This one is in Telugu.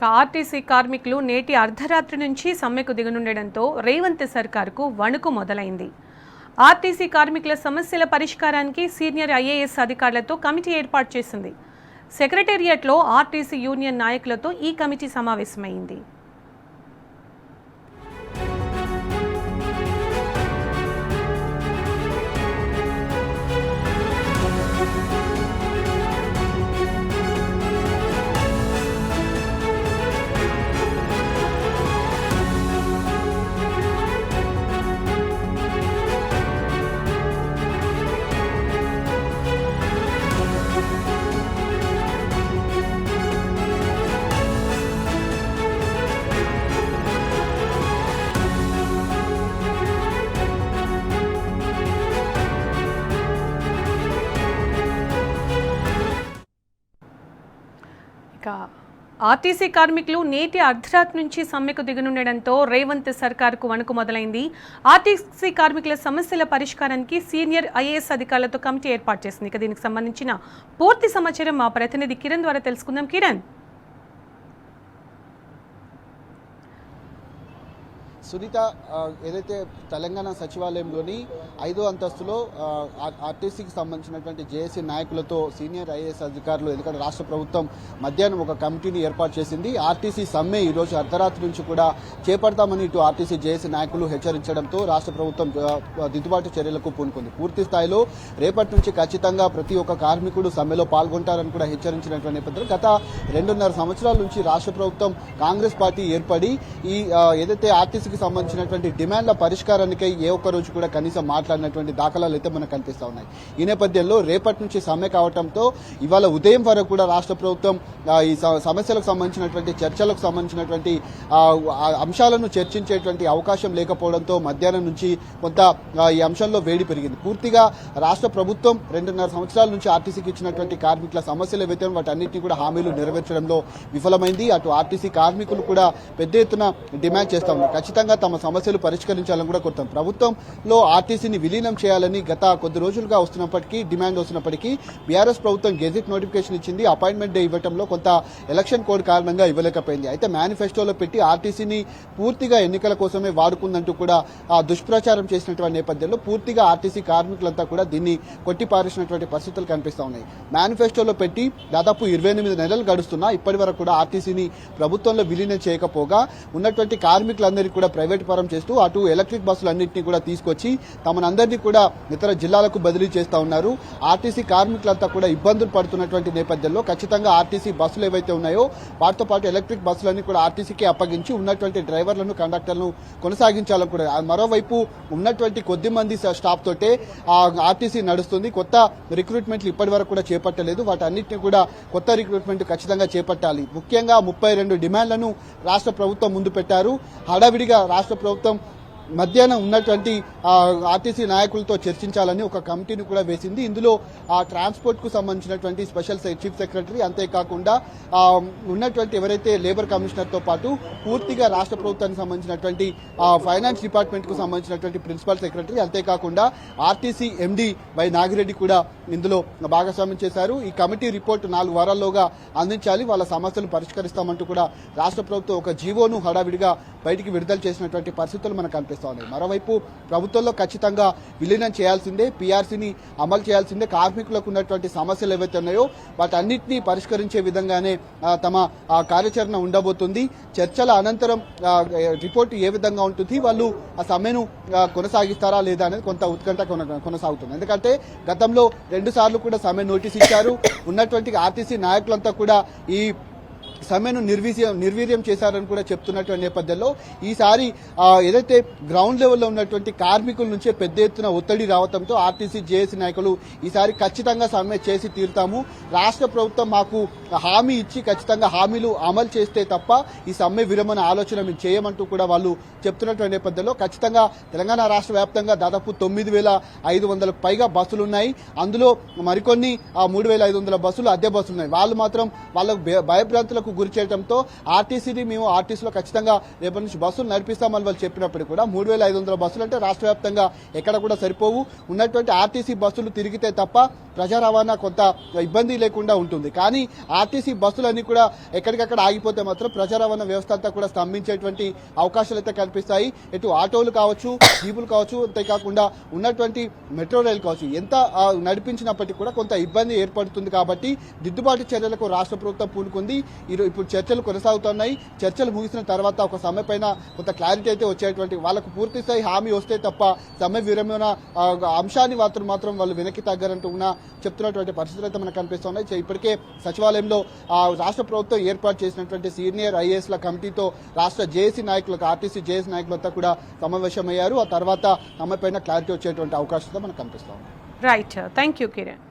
ఆర్టీసీ కార్మికులు నేటి అర్ధరాత్రి నుంచి సమ్మెకు దిగనుండడంతో రేవంత్ సర్కార్కు వణుకు మొదలైంది. ఆర్టీసీ కార్మికుల సమస్యల పరిష్కారానికి సీనియర్ ఐఏఎస్ అధికారులతో కమిటీ ఏర్పాటు చేసింది. సెక్రటేరియట్లో ఆర్టీసీ యూనియన్ నాయకులతో ఈ కమిటీ సమావేశమైంది. ఆర్టీసీ కార్మికులు నేటి అర్ధరాత్రి నుంచి సమ్మెకు దిగనుండడంతో రేవంత్ సర్కార్కు వణుకు మొదలైంది. ఆర్టీసీ కార్మికుల సమస్యల పరిష్కారానికి సీనియర్ ఐఏఎస్ అధికారులతో కమిటీ ఏర్పాటు చేసింది. ఇక దీనికి సంబంధించిన పూర్తి సమాచారం మా ప్రతినిధి కిరణ్ ద్వారా తెలుసుకుందాం. కిరణ్, సునీత, ఏదైతే తెలంగాణ సచివాలయంలోని 5వ అంతస్తులో ఆర్టీసీకి సంబంధించినటువంటి జేఏసీ నాయకులతో సీనియర్ ఐఏఎస్ అధికారులు, ఎందుకంటే రాష్ట్ర ప్రభుత్వం మధ్యాహ్నం ఒక కమిటీని ఏర్పాటు చేసింది. ఆర్టీసీ సమ్మె ఈరోజు అర్ధరాత్రి నుంచి కూడా చేపడతామని ఇటు ఆర్టీసీ జేఏసీ నాయకులు హెచ్చరించడంతో రాష్ట్ర ప్రభుత్వం దిద్దుబాటు చర్యలకు పూనుకుంది. పూర్తి స్థాయిలో రేపటి నుంచి ఖచ్చితంగా ప్రతి ఒక్క కార్మికుడు సమ్మెలో పాల్గొంటారని కూడా హెచ్చరించినటువంటి నేపథ్యంలో గత 2.5 సంవత్సరాల నుంచి రాష్ట్ర ప్రభుత్వం కాంగ్రెస్ పార్టీ ఏర్పడి ఈ ఏదైతే ఆర్టీసీకి సంబంధించినటువంటి డిమాండ్ల పరిష్కారానికై ఏ ఒక్క రోజు కూడా కనీసం మాట్లాడినటువంటి దాఖలాలు అయితే మనకు కనిపిస్తూ ఉన్నాయి. ఈ నేపథ్యంలో రేపటి నుంచి సమ్మె కావడంతో ఇవాళ ఉదయం వరకు కూడా రాష్ట్ర ప్రభుత్వం ఈ సమస్యలకు సంబంధించినటువంటి చర్చలకు సంబంధించినటువంటి అంశాలను చర్చించేటువంటి అవకాశం లేకపోవడంతో మధ్యాహ్నం నుంచి కొంత ఈ అంశంలో వేడి పెరిగింది. పూర్తిగా రాష్ట్ర ప్రభుత్వం 2.5 సంవత్సరాల నుంచి ఆర్టీసీకి ఇచ్చినటువంటి కార్మికుల సమస్యల వేతనం వాటన్నింటినీ కూడా హామీలు నెరవేర్చడంలో విఫలమైంది. అటు ఆర్టీసీ కార్మికులు కూడా పెద్ద ఎత్తున డిమాండ్ చేస్తా ఉన్నారు. ఖచ్చితంగా తమ సమస్యలు పరిష్కరించాలని కూడా కోరుతాం. ప్రభుత్వంలో ఆర్టీసీని విలీనం చేయాలని గత కొద్ది రోజులుగా డిమాండ్ వస్తున్నప్పటికీ బీఆర్ఎస్ ప్రభుత్వం గెజిట్ నోటిఫికేషన్ ఇచ్చింది. అపాయింట్మెంట్ డే ఇవ్వడంలో కొంత ఎలక్షన్ కోడ్ కారణంగా ఇవ్వలేకపోయింది. అయితే మేనిఫెస్టోలో పెట్టి ఆర్టీసీని పూర్తిగా ఎన్నికల కోసమే వాడుకుందంటూ కూడా దుష్ప్రచారం చేసినటువంటి నేపథ్యంలో పూర్తిగా ఆర్టీసీ కార్మికులంతా కూడా దీన్ని కొట్టిపారేసినటువంటి పరిస్థితులు కనిపిస్తా ఉన్నాయి. మేనిఫెస్టోలో పెట్టి దాదాపు 28 నెలలు గడుస్తున్నా ఇప్పటి వరకు కూడా ఆర్టీసీని ప్రభుత్వంలో విలీనం చేయకపోగా ఉన్నటువంటి కార్మికులందరికీ కూడా ప్రైవేట్ పరం చేస్తూ అటు ఎలక్ట్రిక్ బస్సులన్నింటినీ కూడా తీసుకొచ్చి తమనందరినీ కూడా ఇతర జిల్లాలకు బదిలీ చేస్తా ఉన్నారు. ఆర్టీసీ కార్మికులంతా కూడా ఇబ్బందులు పడుతున్నటువంటి నేపథ్యంలో ఖచ్చితంగా ఆర్టీసీ బస్సులు ఏవైతే ఉన్నాయో వాటితో పాటు ఎలక్ట్రిక్ బస్సులన్నీ కూడా ఆర్టీసీకి అప్పగించి ఉన్నటువంటి డ్రైవర్లను, కండక్టర్లను కొనసాగించాలని కూడా. మరోవైపు ఉన్నటువంటి కొద్ది మంది స్టాఫ్ తోటే ఆర్టీసీ నడుస్తుంది. కొత్త రిక్రూట్మెంట్లు ఇప్పటి వరకు కూడా చేపట్టలేదు. వాటన్నిటిని కూడా కొత్త రిక్రూట్మెంట్ ఖచ్చితంగా చేపట్టాలి. ముఖ్యంగా 32 డిమాండ్లను రాష్ట్ర ప్రభుత్వం ముందు పెట్టారు. హడావిడిగా రాష్ట్ర ప్రభుత్వం మధ్యాహ్నం ఉన్నటువంటి ఆర్టీసీ నాయకులతో చర్చించాలని ఒక కమిటీని కూడా వేసింది. ఇందులో ట్రాన్స్పోర్ట్ కు సంబంధించినటువంటి స్పెషల్ చీఫ్ సెక్రటరీ, అంతేకాకుండా ఉన్నటువంటి ఎవరైతే లేబర్ కమిషనర్ తో పాటు పూర్తిగా రాష్ట్ర ప్రభుత్వానికి సంబంధించినటువంటి ఫైనాన్స్ డిపార్ట్మెంట్ కు సంబంధించినటువంటి ప్రిన్సిపల్ సెక్రటరీ, అంతేకాకుండా ఆర్టీసీ ఎండీ వై నాగిరెడ్డి కూడా ఇందులో భాగస్వామ్యం చేశారు. ఈ కమిటీ రిపోర్ట్ 4 వారాల్లోగా అందించాలి, వాళ్ళ సమస్యలు పరిష్కరిస్తామంటూ కూడా రాష్ట్ర ప్రభుత్వం ఒక జీవోను హడావిడిగా బయటికి విడుదల చేసినటువంటి పరిస్థితులు మనకు కనిపిస్తాయి. మరోవైపు ప్రభుత్వంలో ఖచ్చితంగా విలీనం చేయాల్సిందే, పీఆర్సీని అమలు చేయాల్సిందే. కార్మికులకు ఉన్నటువంటి సమస్యలు ఏవైతే ఉన్నాయో వాటన్నిటినీ పరిష్కరించే విధంగానే తమ కార్యాచరణ ఉండబోతుంది. చర్చల అనంతరం రిపోర్టు ఏ విధంగా ఉంటుంది, వాళ్ళు ఆ సమ్మెను కొనసాగిస్తారా లేదా అనేది కొంత ఉత్కంఠ కొనసాగుతుంది. ఎందుకంటే గతంలో 2 సార్లు కూడా సమ్మె నోటీస్ ఇచ్చారు. ఉన్నటువంటి ఆర్టీసీ నాయకులంతా కూడా ఈ సమ్మెను నిర్వీర్యం చేశారని కూడా చెప్తున్నటువంటి నేపథ్యంలో ఈసారి ఏదైతే గ్రౌండ్ లెవెల్లో ఉన్నటువంటి కార్మికుల నుంచే పెద్ద ఎత్తున ఒత్తిడి రావడంతో ఆర్టీసీ జేఏసీ నాయకులు ఈసారి ఖచ్చితంగా సమ్మె చేసి తీరుతాము, రాష్ట్ర ప్రభుత్వం మాకు హామీ ఇచ్చి ఖచ్చితంగా హామీలు అమలు చేస్తే తప్ప ఈ సమ్మె విరమణ ఆలోచన మేము చేయమంటూ కూడా వాళ్ళు చెప్తున్నటువంటి నేపథ్యంలో ఖచ్చితంగా తెలంగాణ రాష్ట్ర వ్యాప్తంగా దాదాపు 9,500కు పైగా బస్సులు ఉన్నాయి. అందులో మరికొన్ని 3,500 బస్సులు అద్దె బస్సులు ఉన్నాయి. వాళ్ళు మాత్రం వాళ్ళ భయభ్రాంతులకు ఇబ్బందులకు గురి చేయడంతో ఆర్టీసీని మేము ఆర్టీసీలో ఖచ్చితంగా రేపటి నుంచి బస్సులు నడిపిస్తామని వాళ్ళు చెప్పినప్పటికీ కూడా 3,500 బస్సులు అంటే రాష్ట్ర వ్యాప్తంగా ఎక్కడ కూడా సరిపోవు. ఉన్నటువంటి ఆర్టీసీ బస్సులు తిరిగితే తప్ప ప్రజా రవాణా కొంత ఇబ్బంది లేకుండా ఉంటుంది. కానీ ఆర్టీసీ బస్సులన్నీ కూడా ఎక్కడికక్కడ ఆగిపోతే మాత్రం ప్రజా రవాణా వ్యవస్థ అంతా కూడా స్తంభించేటువంటి అవకాశాలు అయితే కనిపిస్తాయి. ఇటు ఆటోలు కావచ్చు, జీపులు కావచ్చు, అంతేకాకుండా ఉన్నటువంటి మెట్రో రైలు కావచ్చు, ఎంత నడిపించినప్పటికీ కూడా కొంత ఇబ్బంది ఏర్పడుతుంది. కాబట్టి దిద్దుబాటు చర్యలకు రాష్ట్ర ప్రభుత్వం పూనుకుంది. ఇప్పుడు చర్చలు కొనసాగుతున్నాయి. చర్చలు ముగిసిన తర్వాత ఒక సమ్మె పైన కొంత క్లారిటీ అయితే వచ్చేటువంటి వాళ్ళకు పూర్తి స్థాయి హామీ వస్తే తప్ప సమ్మె విరమణ అంశాన్ని మాత్రం వాళ్ళు వెనక్కి తగ్గారంటూ చెప్తున్నటువంటి పరిస్థితులు అయితే మనకు కనిపిస్తున్నాయి. ఇప్పటికే సచివాలయంలో రాష్ట్ర ప్రభుత్వం ఏర్పాటు చేసినటువంటి సీనియర్ ఐఏఎస్ల కమిటీతో రాష్ట్ర జేఏసీ నాయకులకు, ఆర్టీసీ జేఏసీ నాయకులంతా కూడా సమావేశమయ్యారు. ఆ తర్వాత సమ్మె పైన క్లారిటీ వచ్చేటువంటి అవకాశం మనకు కనిపిస్తుంది. Right, thank you Kiran.